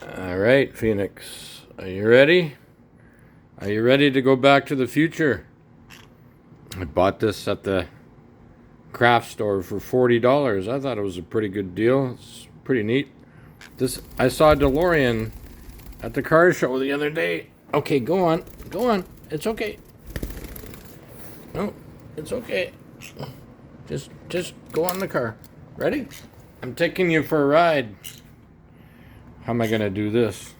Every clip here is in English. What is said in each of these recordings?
All right, Phoenix. Are you ready? Are you ready to go back to the future? I bought this at the craft store for $40. I thought it was a pretty good deal. It's pretty neat. I saw a DeLorean at the car show the other day. Okay, go on. Go on. It's okay. No, it's okay. Just go on the car. Ready? I'm taking you for a ride. How am I gonna do this?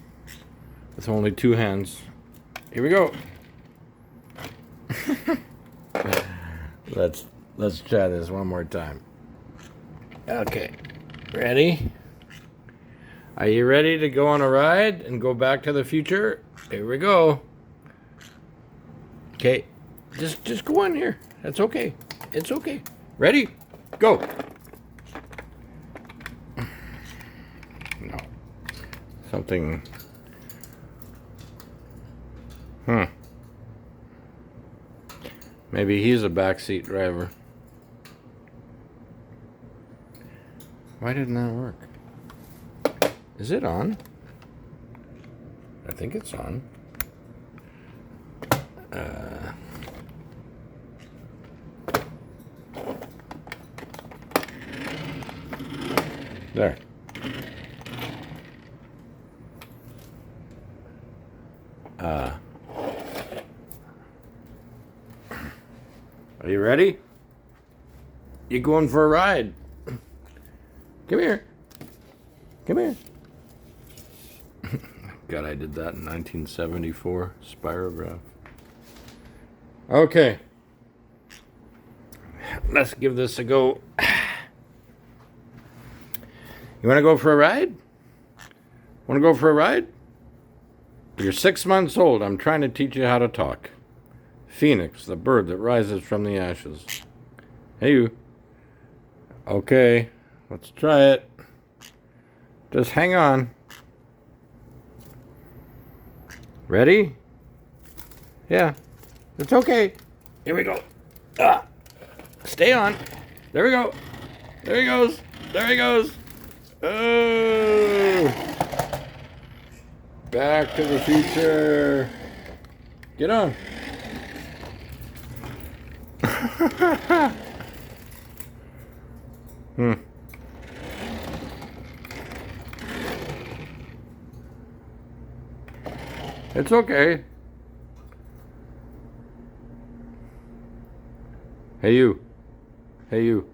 With only two hands. Here we go. Let's try this one more time. Okay. Ready? Are you ready to go on a ride and go back to the future? Here we go. Okay. Just go on here. That's okay. It's okay. Ready? Go. No. Something. Maybe he's a backseat driver. Why didn't that work? Is it on? I think it's on. There. Are you ready? You going for a ride? Come here. Come here. God, I did that in 1974. Spirograph. Okay. Let's give this a go. You want to go for a ride? Want to go for a ride? You're 6 months old. I'm trying to teach you how to talk. Phoenix, the bird that rises from the ashes. Hey, you. Okay, let's try it. Just hang on. Ready? Yeah, it's okay. Here we go. Stay on. There we go. There he goes. There he goes. Oh! Back to the future. Get on. It's okay. Hey you. Hey you.